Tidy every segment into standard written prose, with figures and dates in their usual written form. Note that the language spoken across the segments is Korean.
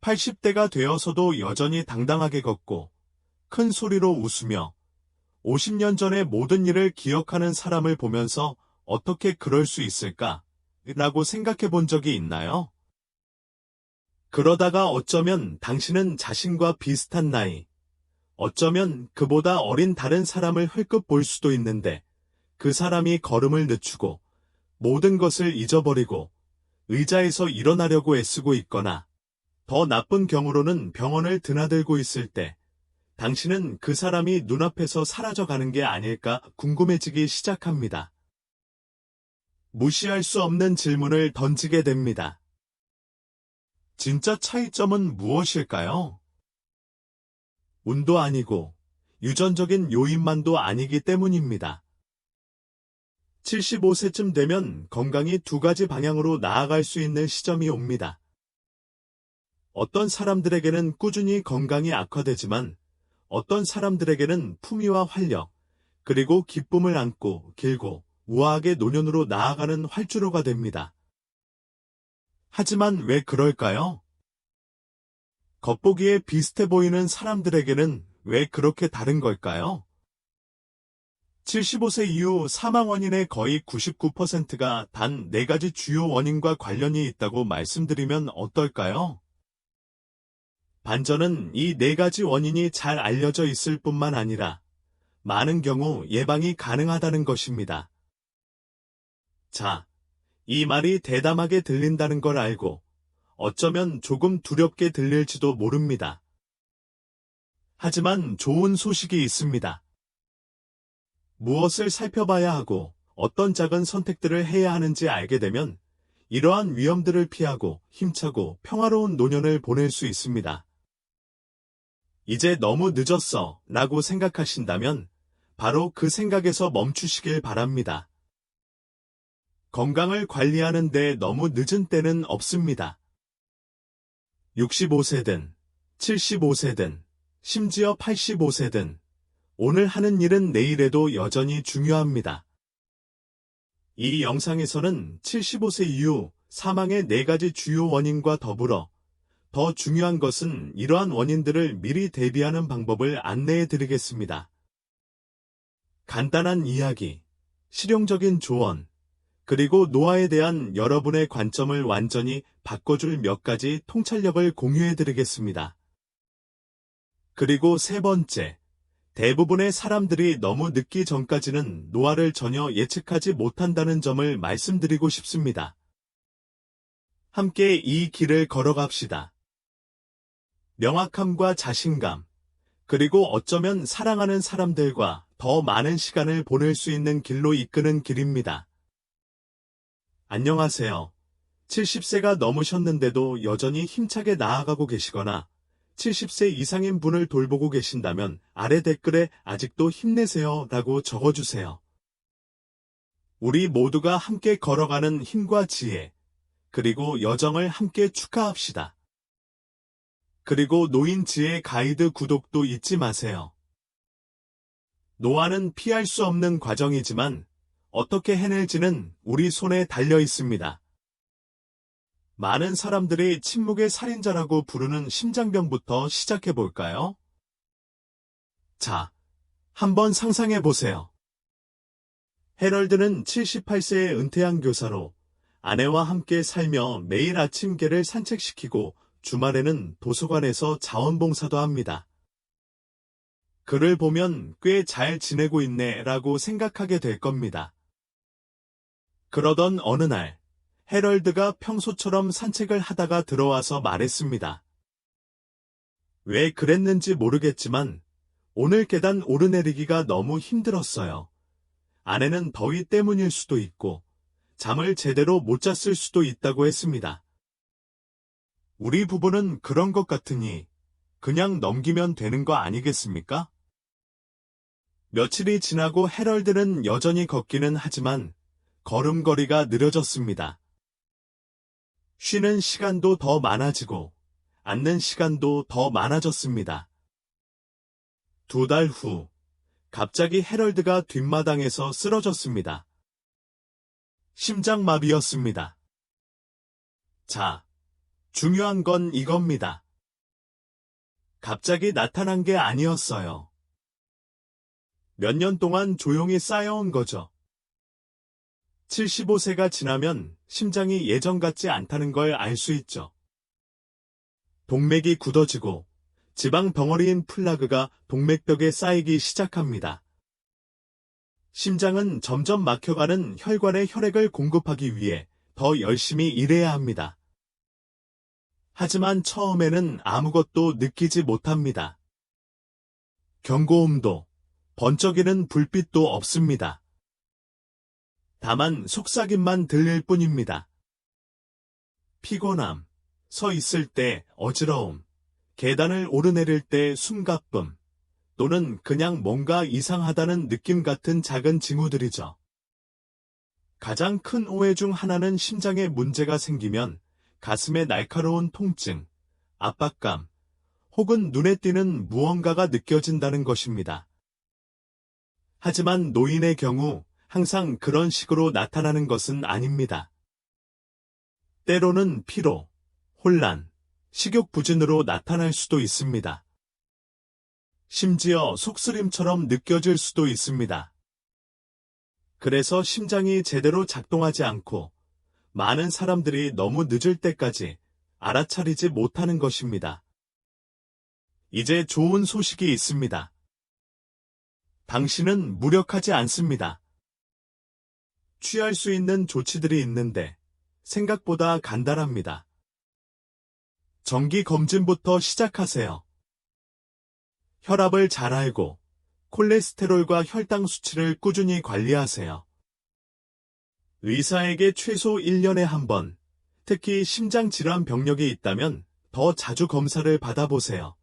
80대가 되어서도 여전히 당당하게 걷고 큰 소리로 웃으며 50년 전의 모든 일을 기억하는 사람을 보면서 어떻게 그럴 수 있을까? 라고 생각해 본 적이 있나요? 그러다가 어쩌면 당신은 자신과 비슷한 나이, 어쩌면 그보다 어린 다른 사람을 흘끗 볼 수도 있는데 그 사람이 걸음을 늦추고 모든 것을 잊어버리고 의자에서 일어나려고 애쓰고 있거나 더 나쁜 경우로는 병원을 드나들고 있을 때 당신은 그 사람이 눈앞에서 사라져가는 게 아닐까 궁금해지기 시작합니다. 무시할 수 없는 질문을 던지게 됩니다. 진짜 차이점은 무엇일까요? 운도 아니고 유전적인 요인만도 아니기 때문입니다. 75세쯤 되면 건강이 두 가지 방향으로 나아갈 수 있는 시점이 옵니다. 어떤 사람들에게는 꾸준히 건강이 악화되지만 어떤 사람들에게는 품위와 활력, 그리고 기쁨을 안고 길고 우아하게 노년으로 나아가는 활주로가 됩니다. 하지만 왜 그럴까요? 겉보기에 비슷해 보이는 사람들에게는 왜 그렇게 다른 걸까요? 75세 이후 사망 원인의 거의 99%가 단 4가지 주요 원인과 관련이 있다고 말씀드리면 어떨까요? 반전은 이 4가지 원인이 잘 알려져 있을 뿐만 아니라 많은 경우 예방이 가능하다는 것입니다. 자, 이 말이 대담하게 들린다는 걸 알고 어쩌면 조금 두렵게 들릴지도 모릅니다. 하지만 좋은 소식이 있습니다. 무엇을 살펴봐야 하고 어떤 작은 선택들을 해야 하는지 알게 되면 이러한 위험들을 피하고 힘차고 평화로운 노년을 보낼 수 있습니다. 이제 너무 늦었어 라고 생각하신다면 바로 그 생각에서 멈추시길 바랍니다. 건강을 관리하는 데 너무 늦은 때는 없습니다. 65세든 75세든 심지어 85세든 오늘 하는 일은 내일에도 여전히 중요합니다. 이 영상에서는 75세 이후 사망의 4가지 주요 원인과 더불어 더 중요한 것은 이러한 원인들을 미리 대비하는 방법을 안내해 드리겠습니다. 간단한 이야기, 실용적인 조언, 그리고 노화에 대한 여러분의 관점을 완전히 바꿔줄 몇 가지 통찰력을 공유해 드리겠습니다. 그리고 세 번째, 대부분의 사람들이 너무 늦기 전까지는 노화를 전혀 예측하지 못한다는 점을 말씀드리고 싶습니다. 함께 이 길을 걸어갑시다. 명확함과 자신감, 그리고 어쩌면 사랑하는 사람들과 더 많은 시간을 보낼 수 있는 길로 이끄는 길입니다. 안녕하세요. 70세가 넘으셨는데도 여전히 힘차게 나아가고 계시거나 70세 이상인 분을 돌보고 계신다면 아래 댓글에 아직도 힘내세요 라고 적어주세요. 우리 모두가 함께 걸어가는 힘과 지혜, 그리고 여정을 함께 축하합시다. 그리고 노인지혜 가이드 구독도 잊지 마세요. 노화는 피할 수 없는 과정이지만 어떻게 해낼지는 우리 손에 달려 있습니다. 많은 사람들이 침묵의 살인자라고 부르는 심장병부터 시작해볼까요? 자, 한번 상상해보세요. 해럴드는 78세에 은퇴한 교사로 아내와 함께 살며 매일 아침 개를 산책시키고 주말에는 도서관에서 자원봉사도 합니다. 그를 보면 꽤 잘 지내고 있네 라고 생각하게 될 겁니다. 그러던 어느 날, 해럴드가 평소처럼 산책을 하다가 들어와서 말했습니다. 왜 그랬는지 모르겠지만 오늘 계단 오르내리기가 너무 힘들었어요. 아내는 더위 때문일 수도 있고 잠을 제대로 못 잤을 수도 있다고 했습니다. 우리 부부는 그런 것 같으니 그냥 넘기면 되는 거 아니겠습니까? 며칠이 지나고 해럴드는 여전히 걷기는 하지만 걸음걸이가 느려졌습니다. 쉬는 시간도 더 많아지고 앉는 시간도 더 많아졌습니다. 2달 후, 갑자기 해럴드가 뒷마당에서 쓰러졌습니다. 심장마비였습니다. 자, 중요한 건 이겁니다. 갑자기 나타난 게 아니었어요. 몇 년 동안 조용히 쌓여온 거죠. 75세가 지나면 심장이 예전 같지 않다는 걸 알 수 있죠. 동맥이 굳어지고 지방 덩어리인 플라그가 동맥벽에 쌓이기 시작합니다. 심장은 점점 막혀가는 혈관에 혈액을 공급하기 위해 더 열심히 일해야 합니다. 하지만 처음에는 아무것도 느끼지 못합니다. 경고음도, 번쩍이는 불빛도 없습니다. 다만 속삭임만 들릴 뿐입니다. 피곤함, 서 있을 때 어지러움, 계단을 오르내릴 때 숨가쁨, 또는 그냥 뭔가 이상하다는 느낌 같은 작은 징후들이죠. 가장 큰 오해 중 하나는 심장에 문제가 생기면 가슴에 날카로운 통증, 압박감, 혹은 눈에 띄는 무언가가 느껴진다는 것입니다. 하지만 노인의 경우 항상 그런 식으로 나타나는 것은 아닙니다. 때로는 피로, 혼란, 식욕 부진으로 나타날 수도 있습니다. 심지어 속쓰림처럼 느껴질 수도 있습니다. 그래서 심장이 제대로 작동하지 않고 많은 사람들이 너무 늦을 때까지 알아차리지 못하는 것입니다. 이제 좋은 소식이 있습니다. 당신은 무력하지 않습니다. 취할 수 있는 조치들이 있는데 생각보다 간단합니다. 정기 검진부터 시작하세요. 혈압을 잘 알고 콜레스테롤과 혈당 수치를 꾸준히 관리하세요. 의사에게 최소 1년에 한 번, 특히 심장질환 병력이 있다면 더 자주 검사를 받아보세요.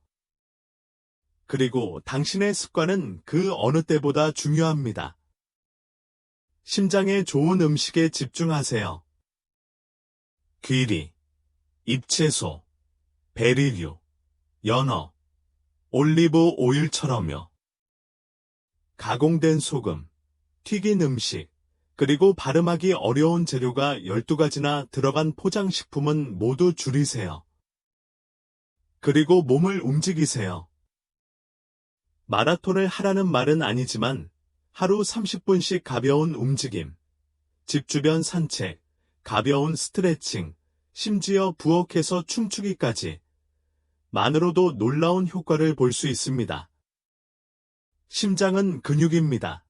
그리고 당신의 습관은 그 어느 때보다 중요합니다. 심장에 좋은 음식에 집중하세요. 귀리, 잎채소, 베리류, 연어, 올리브 오일처럼요. 가공된 소금, 튀긴 음식, 그리고 발음하기 어려운 재료가 12가지나 들어간 포장식품은 모두 줄이세요. 그리고 몸을 움직이세요. 마라톤을 하라는 말은 아니지만 하루 30분씩 가벼운 움직임, 집 주변 산책, 가벼운 스트레칭, 심지어 부엌에서 춤추기까지 만으로도 놀라운 효과를 볼 수 있습니다. 심장은 근육입니다.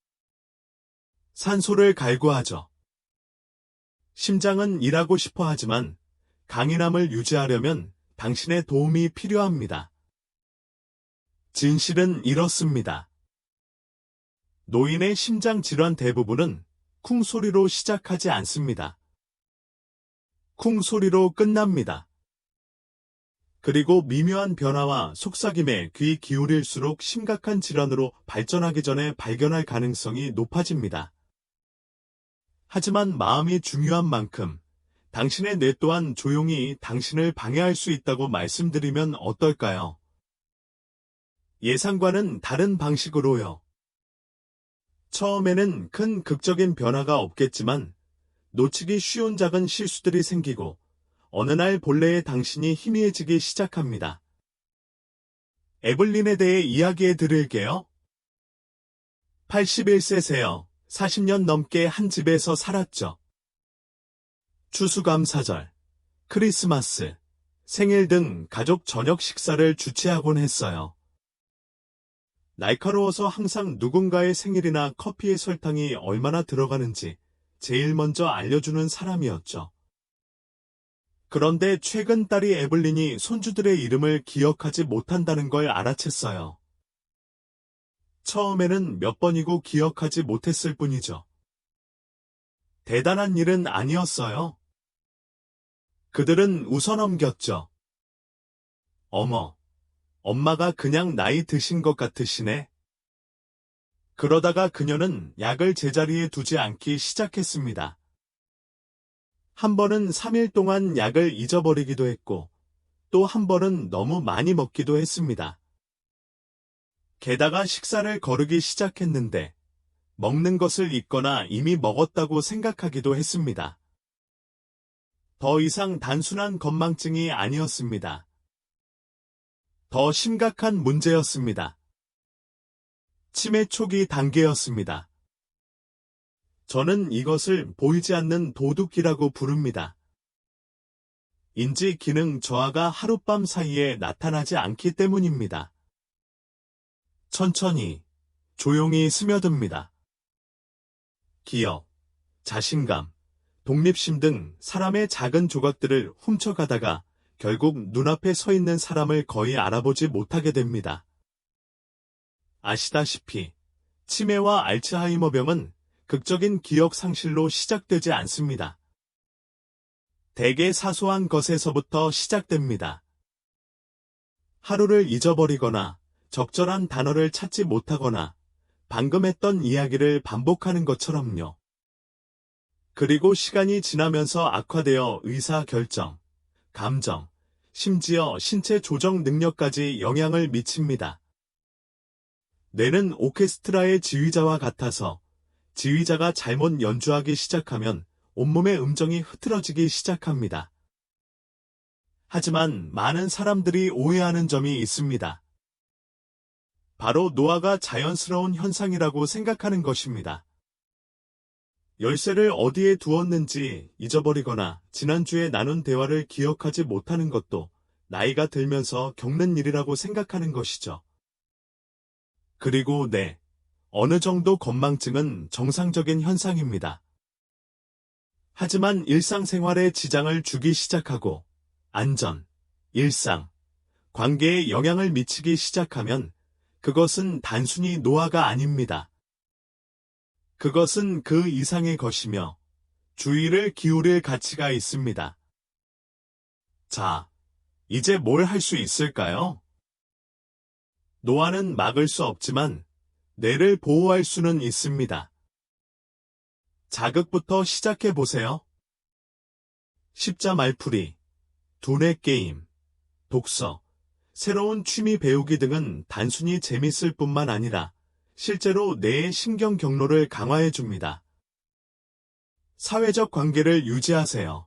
산소를 갈구하죠. 심장은 일하고 싶어 하지만 강인함을 유지하려면 당신의 도움이 필요합니다. 진실은 이렇습니다. 노인의 심장 질환 대부분은 쿵 소리로 시작하지 않습니다. 쿵 소리로 끝납니다. 그리고 미묘한 변화와 속삭임에 귀 기울일수록 심각한 질환으로 발전하기 전에 발견할 가능성이 높아집니다. 하지만 마음이 중요한 만큼 당신의 뇌 또한 조용히 당신을 방해할 수 있다고 말씀드리면 어떨까요? 예상과는 다른 방식으로요. 처음에는 큰 극적인 변화가 없겠지만 놓치기 쉬운 작은 실수들이 생기고 어느 날 본래의 당신이 희미해지기 시작합니다. 에블린에 대해 이야기해 드릴게요. 81세세요. 40년 넘게 한 집에서 살았죠. 추수감사절, 크리스마스, 생일 등 가족 저녁 식사를 주최하곤 했어요. 날카로워서 항상 누군가의 생일이나 커피에 설탕이 얼마나 들어가는지 제일 먼저 알려주는 사람이었죠. 그런데 최근 딸이 에블린이 손주들의 이름을 기억하지 못한다는 걸 알아챘어요. 처음에는 몇 번이고 기억하지 못했을 뿐이죠. 대단한 일은 아니었어요. 그들은 웃어넘겼죠. 어머, 엄마가 그냥 나이 드신 것 같으시네. 그러다가 그녀는 약을 제자리에 두지 않기 시작했습니다. 한 번은 3일 동안 약을 잊어버리기도 했고, 또 한 번은 너무 많이 먹기도 했습니다. 게다가 식사를 거르기 시작했는데, 먹는 것을 잊거나 이미 먹었다고 생각하기도 했습니다. 더 이상 단순한 건망증이 아니었습니다. 더 심각한 문제였습니다. 치매 초기 단계였습니다. 저는 이것을 보이지 않는 도둑이라고 부릅니다. 인지 기능 저하가 하룻밤 사이에 나타나지 않기 때문입니다. 천천히, 조용히 스며듭니다. 기억, 자신감, 독립심 등 사람의 작은 조각들을 훔쳐가다가 결국 눈앞에 서 있는 사람을 거의 알아보지 못하게 됩니다. 아시다시피 치매와 알츠하이머병은 극적인 기억 상실로 시작되지 않습니다. 대개 사소한 것에서부터 시작됩니다. 하루를 잊어버리거나 적절한 단어를 찾지 못하거나 방금 했던 이야기를 반복하는 것처럼요. 그리고 시간이 지나면서 악화되어 의사결정, 감정, 심지어 신체 조정 능력까지 영향을 미칩니다. 뇌는 오케스트라의 지휘자와 같아서 지휘자가 잘못 연주하기 시작하면 온몸의 음정이 흐트러지기 시작합니다. 하지만 많은 사람들이 오해하는 점이 있습니다. 바로 노화가 자연스러운 현상이라고 생각하는 것입니다. 열쇠를 어디에 두었는지 잊어버리거나 지난주에 나눈 대화를 기억하지 못하는 것도 나이가 들면서 겪는 일이라고 생각하는 것이죠. 그리고 어느 정도 건망증은 정상적인 현상입니다. 하지만 일상생활에 지장을 주기 시작하고 안전, 일상, 관계에 영향을 미치기 시작하면 그것은 단순히 노화가 아닙니다. 그것은 그 이상의 것이며 주의를 기울일 가치가 있습니다. 자, 이제 뭘 할 수 있을까요? 노화는 막을 수 없지만 뇌를 보호할 수는 있습니다. 자극부터 시작해 보세요. 십자 말풀이, 두뇌 게임, 독서, 새로운 취미 배우기 등은 단순히 재밌을 뿐만 아니라 실제로 뇌의 신경 경로를 강화해 줍니다. 사회적 관계를 유지하세요.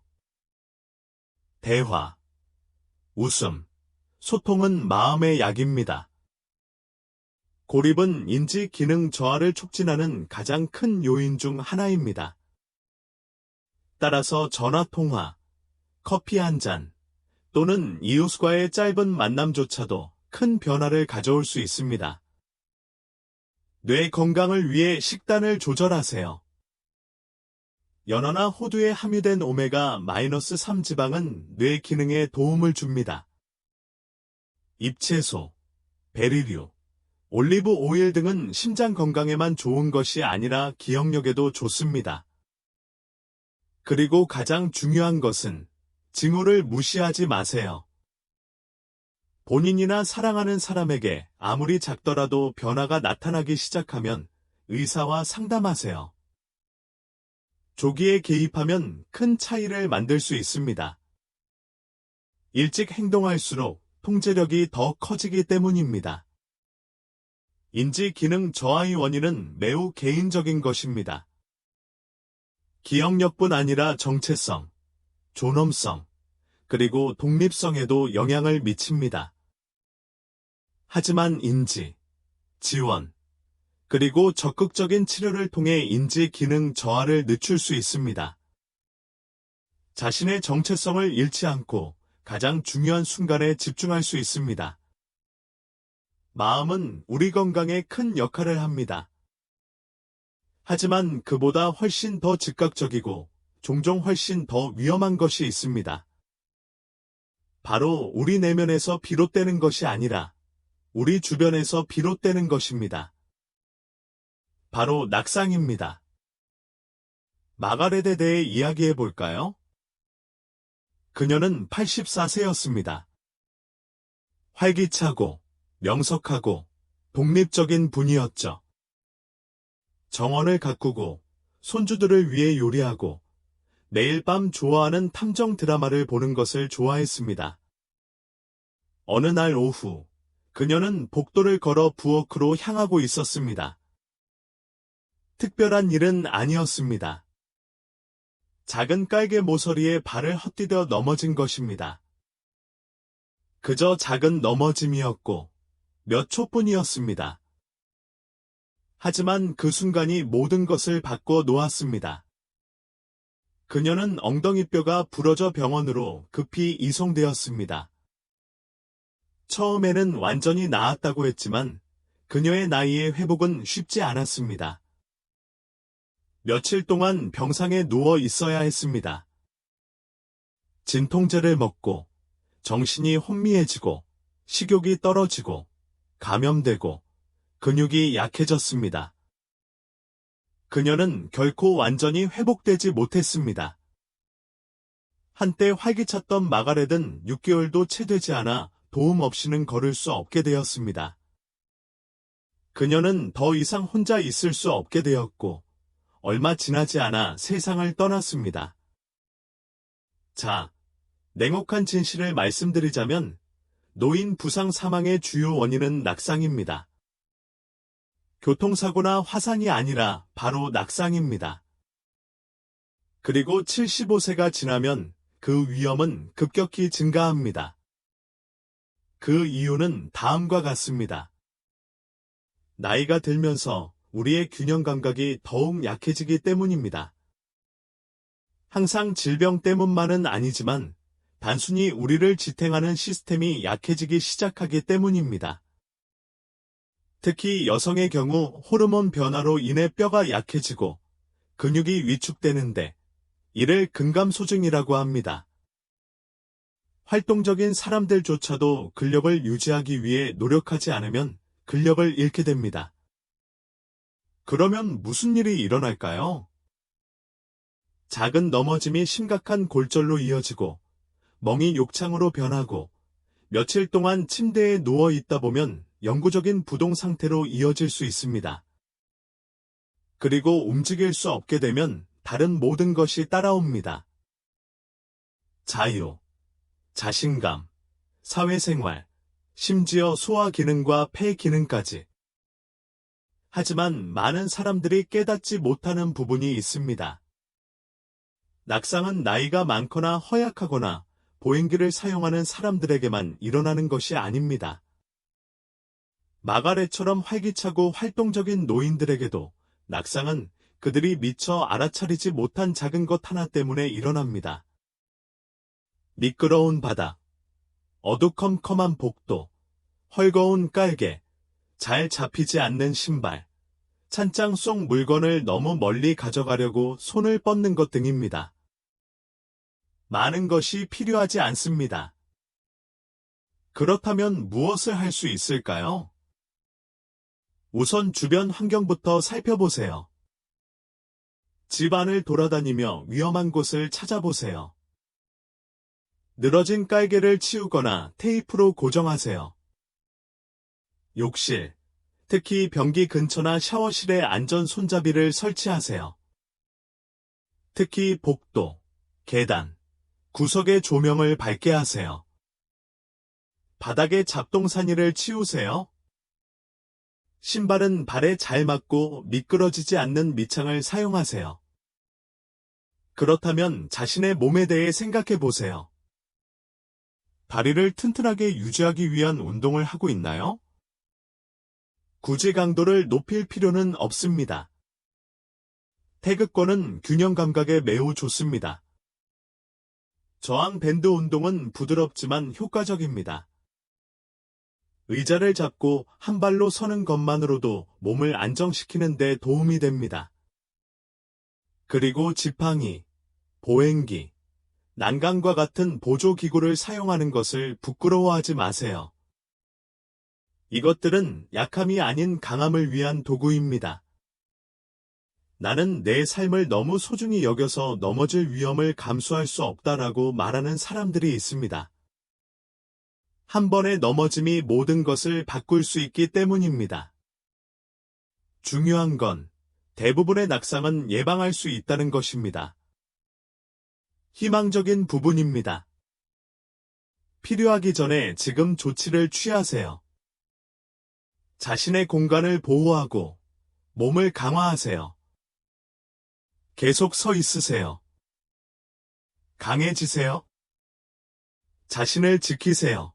대화, 웃음, 소통은 마음의 약입니다. 고립은 인지 기능 저하를 촉진하는 가장 큰 요인 중 하나입니다. 따라서 전화 통화, 커피 한 잔, 또는 이웃과의 짧은 만남조차도 큰 변화를 가져올 수 있습니다. 뇌 건강을 위해 식단을 조절하세요. 연어나 호두에 함유된 오메가-3 지방은 뇌 기능에 도움을 줍니다. 잎채소, 베리류, 올리브 오일 등은 심장 건강에만 좋은 것이 아니라 기억력에도 좋습니다. 그리고 가장 중요한 것은 징후를 무시하지 마세요. 본인이나 사랑하는 사람에게 아무리 작더라도 변화가 나타나기 시작하면 의사와 상담하세요. 조기에 개입하면 큰 차이를 만들 수 있습니다. 일찍 행동할수록 통제력이 더 커지기 때문입니다. 인지 기능 저하의 원인은 매우 개인적인 것입니다. 기억력뿐 아니라 정체성, 존엄성, 그리고 독립성에도 영향을 미칩니다. 하지만 인지, 지원, 그리고 적극적인 치료를 통해 인지 기능 저하를 늦출 수 있습니다. 자신의 정체성을 잃지 않고 가장 중요한 순간에 집중할 수 있습니다. 마음은 우리 건강에 큰 역할을 합니다. 하지만 그보다 훨씬 더 즉각적이고 종종 훨씬 더 위험한 것이 있습니다. 바로 우리 내면에서 비롯되는 것이 아니라 우리 주변에서 비롯되는 것입니다. 바로 낙상입니다. 마가렛에 대해 이야기해 볼까요? 그녀는 84세였습니다. 활기차고 명석하고 독립적인 분이었죠. 정원을 가꾸고 손주들을 위해 요리하고 매일 밤 좋아하는 탐정 드라마를 보는 것을 좋아했습니다. 어느 날 오후, 그녀는 복도를 걸어 부엌으로 향하고 있었습니다. 특별한 일은 아니었습니다. 작은 깔개 모서리에 발을 헛디뎌 넘어진 것입니다. 그저 작은 넘어짐이었고 몇 초뿐이었습니다. 하지만 그 순간이 모든 것을 바꿔 놓았습니다. 그녀는 엉덩이뼈가 부러져 병원으로 급히 이송되었습니다. 처음에는 완전히 나았다고 했지만 그녀의 나이의 회복은 쉽지 않았습니다. 며칠 동안 병상에 누워 있어야 했습니다. 진통제를 먹고 정신이 혼미해지고 식욕이 떨어지고 감염되고 근육이 약해졌습니다. 그녀는 결코 완전히 회복되지 못했습니다. 한때 활기찼던 마가렛은 6개월도 채 되지 않아 도움 없이는 걸을 수 없게 되었습니다. 그녀는 더 이상 혼자 있을 수 없게 되었고 얼마 지나지 않아 세상을 떠났습니다. 자, 냉혹한 진실을 말씀드리자면 노인 부상 사망의 주요 원인은 낙상입니다. 교통사고나 화상이 아니라 바로 낙상입니다. 그리고 75세가 지나면 그 위험은 급격히 증가합니다. 그 이유는 다음과 같습니다. 나이가 들면서 우리의 균형 감각이 더욱 약해지기 때문입니다. 항상 질병 때문만은 아니지만 단순히 우리를 지탱하는 시스템이 약해지기 시작하기 때문입니다. 특히 여성의 경우 호르몬 변화로 인해 뼈가 약해지고 근육이 위축되는데 이를 근감소증이라고 합니다. 활동적인 사람들조차도 근력을 유지하기 위해 노력하지 않으면 근력을 잃게 됩니다. 그러면 무슨 일이 일어날까요? 작은 넘어짐이 심각한 골절로 이어지고 멍이 욕창으로 변하고 며칠 동안 침대에 누워 있다 보면 영구적인 부동 상태로 이어질 수 있습니다. 그리고 움직일 수 없게 되면 다른 모든 것이 따라옵니다. 자유, 자신감, 사회생활, 심지어 소화 기능과 폐 기능까지. 하지만 많은 사람들이 깨닫지 못하는 부분이 있습니다. 낙상은 나이가 많거나 허약하거나 보행기를 사용하는 사람들에게만 일어나는 것이 아닙니다. 마가렛처럼 활기차고 활동적인 노인들에게도 낙상은 그들이 미처 알아차리지 못한 작은 것 하나 때문에 일어납니다. 미끄러운 바닥, 어두컴컴한 복도, 헐거운 깔개, 잘 잡히지 않는 신발, 찬장 속 물건을 너무 멀리 가져가려고 손을 뻗는 것 등입니다. 많은 것이 필요하지 않습니다. 그렇다면 무엇을 할 수 있을까요? 우선 주변 환경부터 살펴보세요. 집 안을 돌아다니며 위험한 곳을 찾아보세요. 늘어진 깔개를 치우거나 테이프로 고정하세요. 욕실, 특히 변기 근처나 샤워실에 안전 손잡이를 설치하세요. 특히 복도, 계단, 구석의 조명을 밝게 하세요. 바닥에 잡동사니를 치우세요. 신발은 발에 잘 맞고 미끄러지지 않는 밑창을 사용하세요. 그렇다면 자신의 몸에 대해 생각해 보세요. 다리를 튼튼하게 유지하기 위한 운동을 하고 있나요? 굳이 강도를 높일 필요는 없습니다. 태극권은 균형 감각에 매우 좋습니다. 저항 밴드 운동은 부드럽지만 효과적입니다. 의자를 잡고 한 발로 서는 것만으로도 몸을 안정시키는 데 도움이 됩니다. 그리고 지팡이, 보행기, 난간과 같은 보조기구를 사용하는 것을 부끄러워하지 마세요. 이것들은 약함이 아닌 강함을 위한 도구입니다. 나는 내 삶을 너무 소중히 여겨서 넘어질 위험을 감수할 수 없다라고 말하는 사람들이 있습니다. 한 번의 넘어짐이 모든 것을 바꿀 수 있기 때문입니다. 중요한 건 대부분의 낙상은 예방할 수 있다는 것입니다. 희망적인 부분입니다. 필요하기 전에 지금 조치를 취하세요. 자신의 공간을 보호하고 몸을 강화하세요. 계속 서 있으세요. 강해지세요. 자신을 지키세요.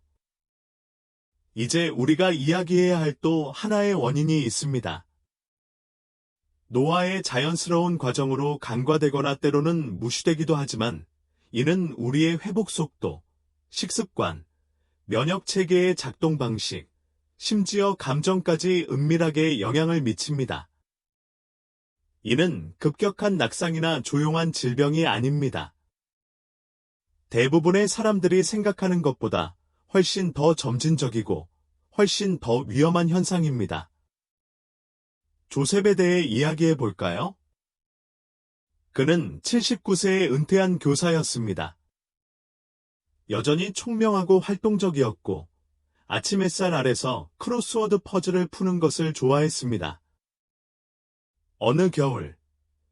이제 우리가 이야기해야 할 또 하나의 원인이 있습니다. 노화의 자연스러운 과정으로 간과되거나 때로는 무시되기도 하지만 이는 우리의 회복 속도, 식습관, 면역 체계의 작동 방식, 심지어 감정까지 은밀하게 영향을 미칩니다. 이는 급격한 낙상이나 조용한 질병이 아닙니다. 대부분의 사람들이 생각하는 것보다 훨씬 더 점진적이고 훨씬 더 위험한 현상입니다. 조셉에 대해 이야기해 볼까요? 그는 79세에 은퇴한 교사였습니다. 여전히 총명하고 활동적이었고 아침 햇살 아래서 크로스워드 퍼즐을 푸는 것을 좋아했습니다. 어느 겨울,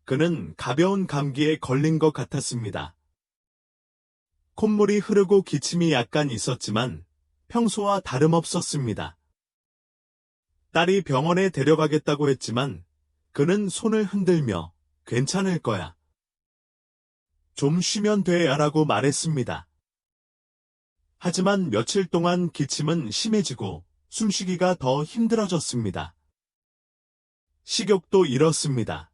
그는 가벼운 감기에 걸린 것 같았습니다. 콧물이 흐르고 기침이 약간 있었지만 평소와 다름없었습니다. 딸이 병원에 데려가겠다고 했지만 그는 손을 흔들며 괜찮을 거야. 좀 쉬면 돼 라고 말했습니다. 하지만 며칠 동안 기침은 심해지고 숨쉬기가 더 힘들어졌습니다. 식욕도 잃었습니다.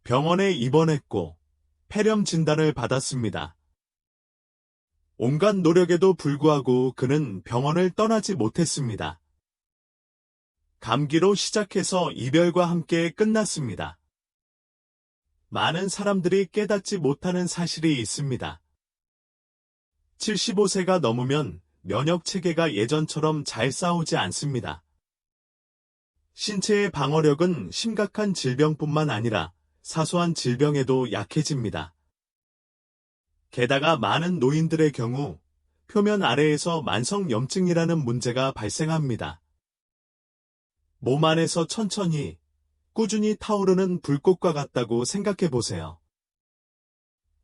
병원에 입원했고 폐렴 진단을 받았습니다. 온갖 노력에도 불구하고 그는 병원을 떠나지 못했습니다. 감기로 시작해서 이별과 함께 끝났습니다. 많은 사람들이 깨닫지 못하는 사실이 있습니다. 75세가 넘으면 면역 체계가 예전처럼 잘 싸우지 않습니다. 신체의 방어력은 심각한 질병뿐만 아니라 사소한 질병에도 약해집니다. 게다가 많은 노인들의 경우 표면 아래에서 만성염증이라는 문제가 발생합니다. 몸 안에서 천천히, 꾸준히 타오르는 불꽃과 같다고 생각해 보세요.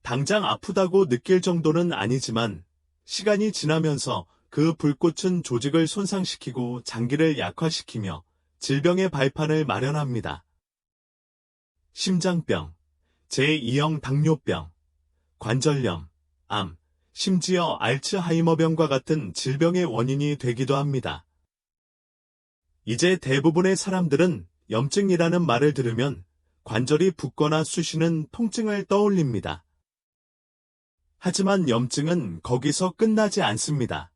당장 아프다고 느낄 정도는 아니지만 시간이 지나면서 그 불꽃은 조직을 손상시키고 장기를 약화시키며 질병의 발판을 마련합니다. 심장병, 제2형 당뇨병, 관절염, 암, 심지어 알츠하이머병과 같은 질병의 원인이 되기도 합니다. 이제 대부분의 사람들은 염증이라는 말을 들으면 관절이 붓거나 쑤시는 통증을 떠올립니다. 하지만 염증은 거기서 끝나지 않습니다.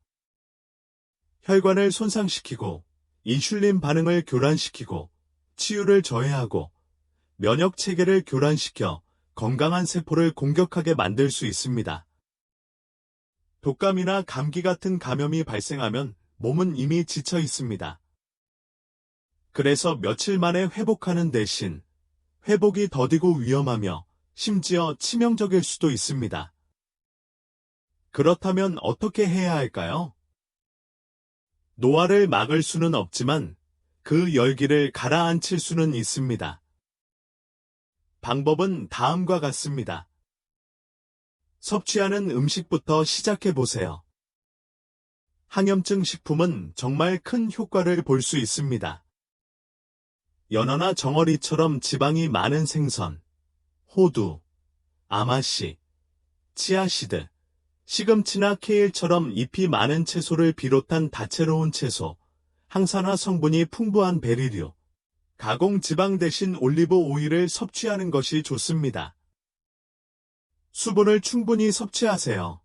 혈관을 손상시키고 인슐린 반응을 교란시키고 치유를 저해하고 면역 체계를 교란시켜 건강한 세포를 공격하게 만들 수 있습니다. 독감이나 감기 같은 감염이 발생하면 몸은 이미 지쳐 있습니다. 그래서 며칠 만에 회복하는 대신 회복이 더디고 위험하며 심지어 치명적일 수도 있습니다. 그렇다면 어떻게 해야 할까요? 노화를 막을 수는 없지만 그 열기를 가라앉힐 수는 있습니다. 방법은 다음과 같습니다. 섭취하는 음식부터 시작해 보세요. 항염증 식품은 정말 큰 효과를 볼 수 있습니다. 연어나 정어리처럼 지방이 많은 생선, 호두, 아마씨, 치아시드, 시금치나 케일처럼 잎이 많은 채소를 비롯한 다채로운 채소, 항산화 성분이 풍부한 베리류, 가공 지방 대신 올리브 오일을 섭취하는 것이 좋습니다. 수분을 충분히 섭취하세요.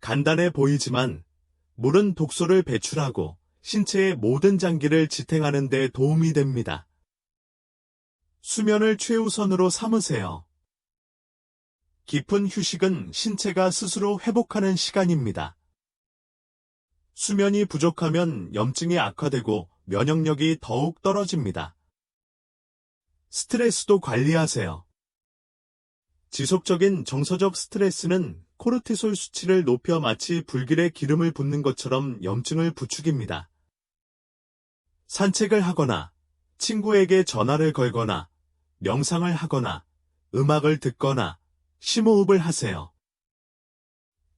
간단해 보이지만 물은 독소를 배출하고 신체의 모든 장기를 지탱하는 데 도움이 됩니다. 수면을 최우선으로 삼으세요. 깊은 휴식은 신체가 스스로 회복하는 시간입니다. 수면이 부족하면 염증이 악화되고 면역력이 더욱 떨어집니다. 스트레스도 관리하세요. 지속적인 정서적 스트레스는 코르티솔 수치를 높여 마치 불길에 기름을 붓는 것처럼 염증을 부추깁니다. 산책을 하거나, 친구에게 전화를 걸거나, 명상을 하거나, 음악을 듣거나, 심호흡을 하세요.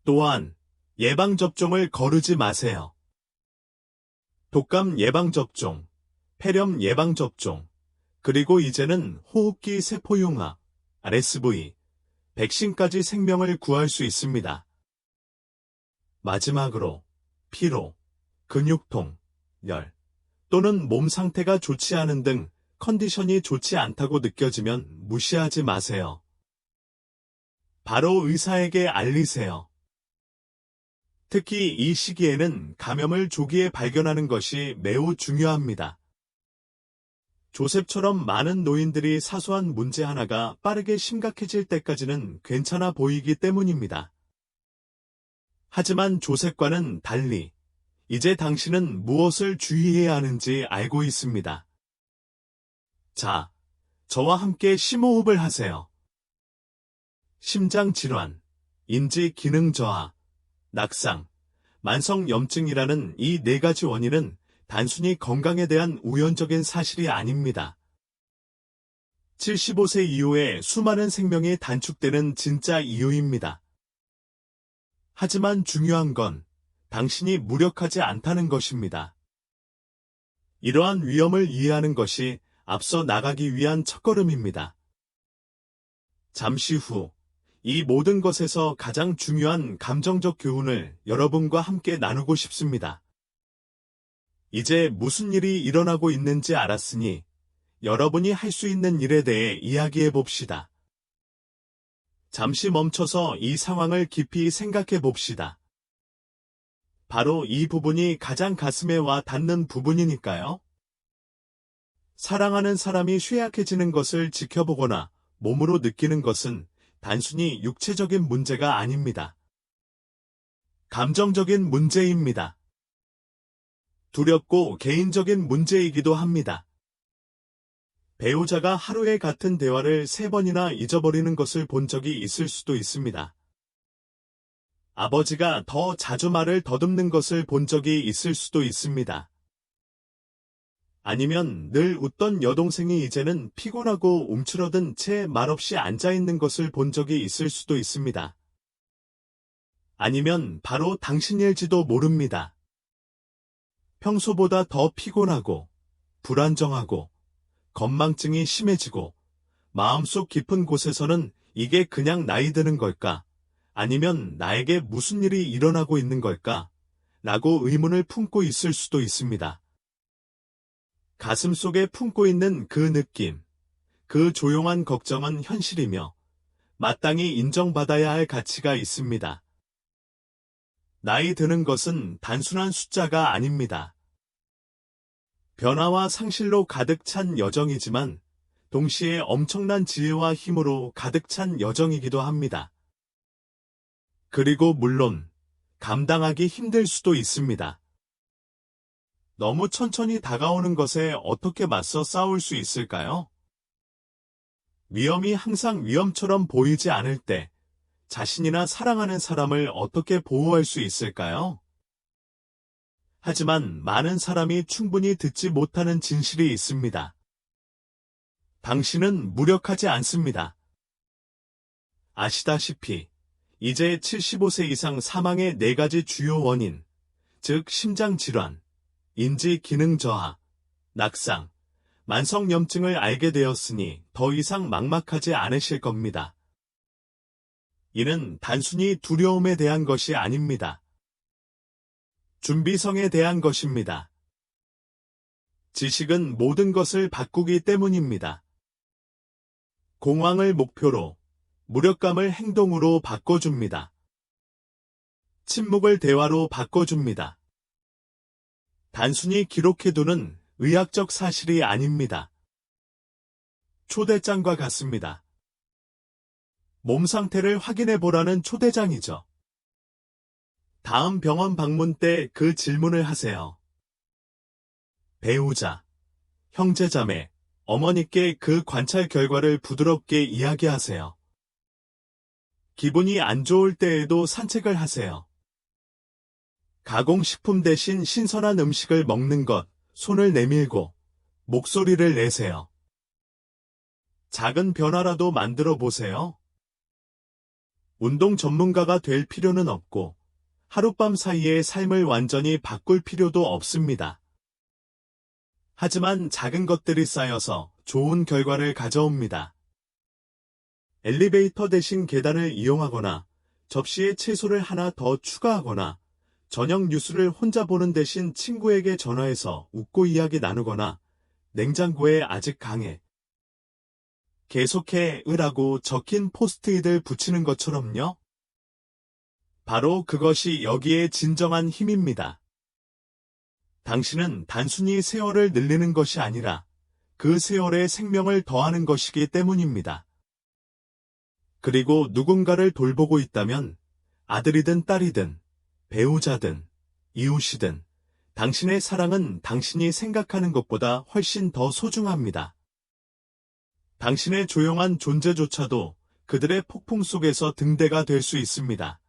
또한 예방접종을 거르지 마세요. 독감 예방접종, 폐렴 예방접종, 그리고 이제는 호흡기 세포융합, RSV, 백신까지 생명을 구할 수 있습니다. 마지막으로 피로, 근육통, 열, 또는 몸 상태가 좋지 않은 등 컨디션이 좋지 않다고 느껴지면 무시하지 마세요. 바로 의사에게 알리세요. 특히 이 시기에는 감염을 조기에 발견하는 것이 매우 중요합니다. 조셉처럼 많은 노인들이 사소한 문제 하나가 빠르게 심각해질 때까지는 괜찮아 보이기 때문입니다. 하지만 조셉과는 달리 이제 당신은 무엇을 주의해야 하는지 알고 있습니다. 자, 저와 함께 심호흡을 하세요. 심장질환, 인지기능 저하, 낙상, 만성염증이라는 이 네 가지 원인은 단순히 건강에 대한 우연적인 사실이 아닙니다. 75세 이후에 수많은 생명이 단축되는 진짜 이유입니다. 하지만 중요한 건 당신이 무력하지 않다는 것입니다. 이러한 위험을 이해하는 것이 앞서 나가기 위한 첫걸음입니다. 잠시 후, 이 모든 것에서 가장 중요한 감정적 교훈을 여러분과 함께 나누고 싶습니다. 이제 무슨 일이 일어나고 있는지 알았으니 여러분이 할 수 있는 일에 대해 이야기해 봅시다. 잠시 멈춰서 이 상황을 깊이 생각해 봅시다. 바로 이 부분이 가장 가슴에 와 닿는 부분이니까요. 사랑하는 사람이 쇠약해지는 것을 지켜보거나 몸으로 느끼는 것은 단순히 육체적인 문제가 아닙니다. 감정적인 문제입니다. 두렵고 개인적인 문제이기도 합니다. 배우자가 하루에 같은 대화를 3번이나 잊어버리는 것을 본 적이 있을 수도 있습니다. 아버지가 더 자주 말을 더듬는 것을 본 적이 있을 수도 있습니다. 아니면 늘 웃던 여동생이 이제는 피곤하고 움츠러든 채 말없이 앉아있는 것을 본 적이 있을 수도 있습니다. 아니면 바로 당신일지도 모릅니다. 평소보다 더 피곤하고 불안정하고 건망증이 심해지고 마음속 깊은 곳에서는 이게 그냥 나이 드는 걸까? 아니면 나에게 무슨 일이 일어나고 있는 걸까? 라고 의문을 품고 있을 수도 있습니다. 가슴 속에 품고 있는 그 느낌, 그 조용한 걱정은 현실이며 마땅히 인정받아야 할 가치가 있습니다. 나이 드는 것은 단순한 숫자가 아닙니다. 변화와 상실로 가득 찬 여정이지만 동시에 엄청난 지혜와 힘으로 가득 찬 여정이기도 합니다. 그리고 물론 감당하기 힘들 수도 있습니다. 너무 천천히 다가오는 것에 어떻게 맞서 싸울 수 있을까요? 위험이 항상 위험처럼 보이지 않을 때 자신이나 사랑하는 사람을 어떻게 보호할 수 있을까요? 하지만 많은 사람이 충분히 듣지 못하는 진실이 있습니다. 당신은 무력하지 않습니다. 아시다시피 이제 75세 이상 사망의 4가지 주요 원인, 즉 심장질환, 인지기능 저하, 낙상, 만성염증을 알게 되었으니 더 이상 막막하지 않으실 겁니다. 이는 단순히 두려움에 대한 것이 아닙니다. 준비성에 대한 것입니다. 지식은 모든 것을 바꾸기 때문입니다. 공황을 목표로, 무력감을 행동으로 바꿔줍니다. 침묵을 대화로 바꿔줍니다. 단순히 기록해두는 의학적 사실이 아닙니다. 초대장과 같습니다. 몸 상태를 확인해보라는 초대장이죠. 다음 병원 방문 때 그 질문을 하세요. 배우자, 형제자매, 어머니께 그 관찰 결과를 부드럽게 이야기하세요. 기분이 안 좋을 때에도 산책을 하세요. 가공식품 대신 신선한 음식을 먹는 것, 손을 내밀고 목소리를 내세요. 작은 변화라도 만들어 보세요. 운동 전문가가 될 필요는 없고 하룻밤 사이에 삶을 완전히 바꿀 필요도 없습니다. 하지만 작은 것들이 쌓여서 좋은 결과를 가져옵니다. 엘리베이터 대신 계단을 이용하거나 접시에 채소를 하나 더 추가하거나 저녁 뉴스를 혼자 보는 대신 친구에게 전화해서 웃고 이야기 나누거나 냉장고에 아직 강해. 계속해 으라고 적힌 포스트잇을 붙이는 것처럼요. 바로 그것이 여기에 진정한 힘입니다. 당신은 단순히 세월을 늘리는 것이 아니라 그 세월에 생명을 더하는 것이기 때문입니다. 그리고 누군가를 돌보고 있다면 아들이든 딸이든 배우자든 이웃이든 당신의 사랑은 당신이 생각하는 것보다 훨씬 더 소중합니다. 당신의 조용한 존재조차도 그들의 폭풍 속에서 등대가 될 수 있습니다.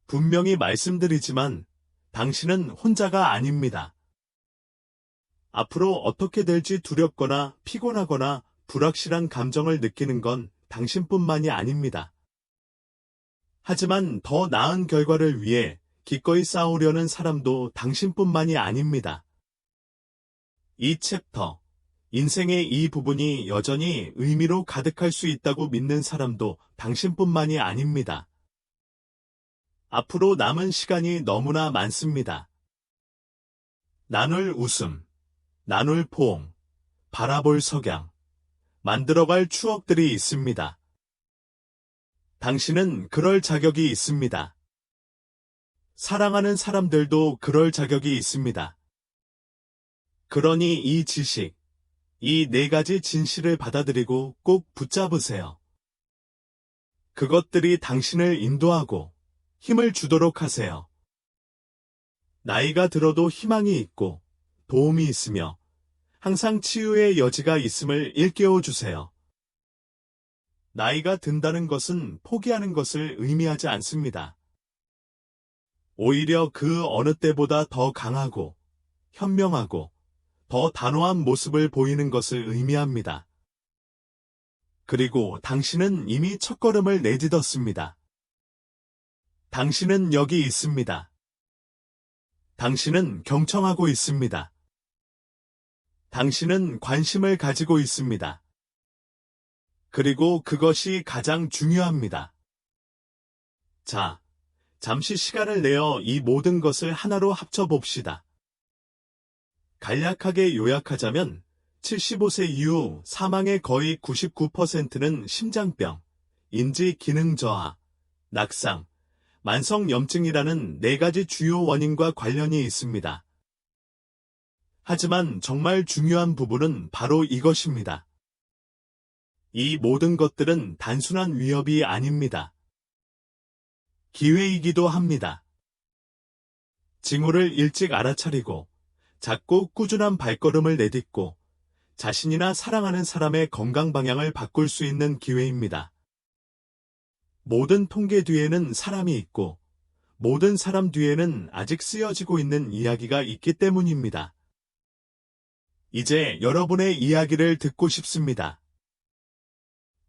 분명히 말씀드리지만 당신은 혼자가 아닙니다. 앞으로 어떻게 될지 두렵거나 피곤하거나 불확실한 감정을 느끼는 건 당신뿐만이 아닙니다. 하지만 더 나은 결과를 위해 기꺼이 싸우려는 사람도 당신뿐만이 아닙니다. 이 챕터, 인생의 이 부분이 여전히 의미로 가득할 수 있다고 믿는 사람도 당신뿐만이 아닙니다. 앞으로 남은 시간이 너무나 많습니다. 나눌 웃음, 나눌 포옹, 바라볼 석양, 만들어갈 추억들이 있습니다. 당신은 그럴 자격이 있습니다. 사랑하는 사람들도 그럴 자격이 있습니다. 그러니 이 지식, 이 4가지 진실을 받아들이고 꼭 붙잡으세요. 그것들이 당신을 인도하고 힘을 주도록 하세요. 나이가 들어도 희망이 있고 도움이 있으며 항상 치유의 여지가 있음을 일깨워 주세요. 나이가 든다는 것은 포기하는 것을 의미하지 않습니다. 오히려 그 어느 때보다 더 강하고 현명하고 더 단호한 모습을 보이는 것을 의미합니다. 그리고 당신은 이미 첫걸음을 내딛었습니다. 당신은 여기 있습니다. 당신은 경청하고 있습니다. 당신은 관심을 가지고 있습니다. 그리고 그것이 가장 중요합니다. 자, 잠시 시간을 내어 이 모든 것을 하나로 합쳐봅시다. 간략하게 요약하자면 75세 이후 사망의 거의 99%는 심장병, 인지 기능 저하, 낙상, 만성염증이라는 4가지 주요 원인과 관련이 있습니다. 하지만 정말 중요한 부분은 바로 이것입니다. 이 모든 것들은 단순한 위협이 아닙니다. 기회이기도 합니다. 징후를 일찍 알아차리고 작고 꾸준한 발걸음을 내딛고 자신이나 사랑하는 사람의 건강 방향을 바꿀 수 있는 기회입니다. 모든 통계 뒤에는 사람이 있고 모든 사람 뒤에는 아직 쓰여지고 있는 이야기가 있기 때문입니다. 이제 여러분의 이야기를 듣고 싶습니다.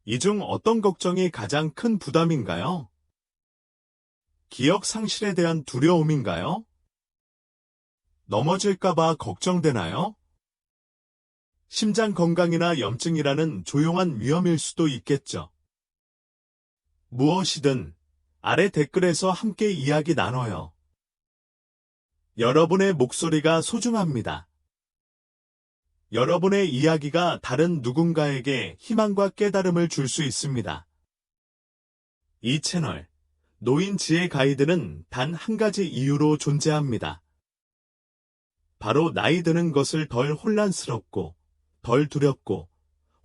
이 중 어떤 걱정이 가장 큰 부담인가요? 기억 상실에 대한 두려움인가요? 넘어질까봐 걱정되나요? 심장 건강이나 염증이라는 조용한 위험일 수도 있겠죠. 무엇이든 아래 댓글에서 함께 이야기 나눠요. 여러분의 목소리가 소중합니다. 여러분의 이야기가 다른 누군가에게 희망과 깨달음을 줄 수 있습니다. 이 채널, 노인 지혜 가이드는 단 한 가지 이유로 존재합니다. 바로 나이 드는 것을 덜 혼란스럽고, 덜 두렵고,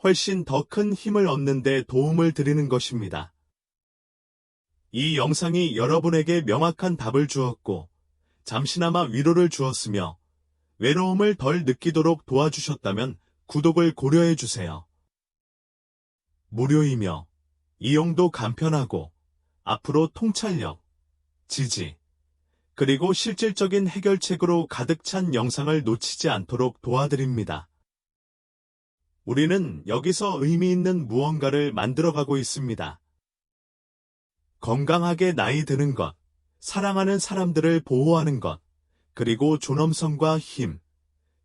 훨씬 더 큰 힘을 얻는 데 도움을 드리는 것입니다. 이 영상이 여러분에게 명확한 답을 주었고, 잠시나마 위로를 주었으며, 외로움을 덜 느끼도록 도와주셨다면 구독을 고려해 주세요. 무료이며 이용도 간편하고 앞으로 통찰력, 지지, 그리고 실질적인 해결책으로 가득 찬 영상을 놓치지 않도록 도와드립니다. 우리는 여기서 의미 있는 무언가를 만들어가고 있습니다. 건강하게 나이 드는 것, 사랑하는 사람들을 보호하는 것, 그리고 존엄성과 힘,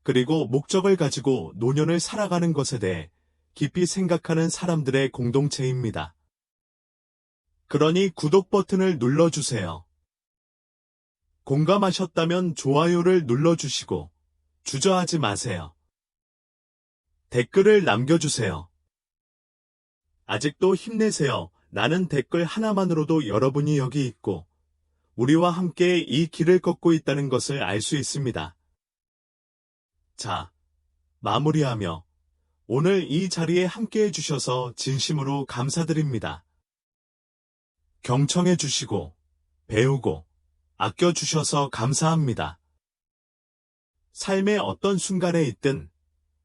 그리고 목적을 가지고 노년을 살아가는 것에 대해 깊이 생각하는 사람들의 공동체입니다. 그러니 구독 버튼을 눌러주세요. 공감하셨다면 좋아요를 눌러주시고 주저하지 마세요. 댓글을 남겨주세요. 아직도 힘내세요. 라는 댓글 하나만으로도 여러분이 여기 있고 우리와 함께 이 길을 걷고 있다는 것을 알 수 있습니다. 자, 마무리하며 오늘 이 자리에 함께 해주셔서 진심으로 감사드립니다. 경청해주시고 배우고 아껴주셔서 감사합니다. 삶의 어떤 순간에 있든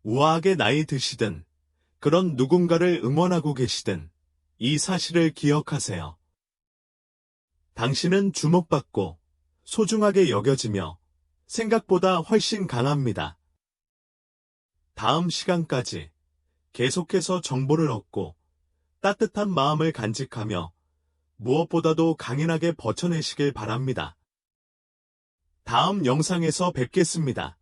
우아하게 나이 드시든 그런 누군가를 응원하고 계시든 이 사실을 기억하세요. 당신은 주목받고 소중하게 여겨지며 생각보다 훨씬 강합니다. 다음 시간까지 계속해서 정보를 얻고 따뜻한 마음을 간직하며 무엇보다도 강인하게 버텨내시길 바랍니다. 다음 영상에서 뵙겠습니다.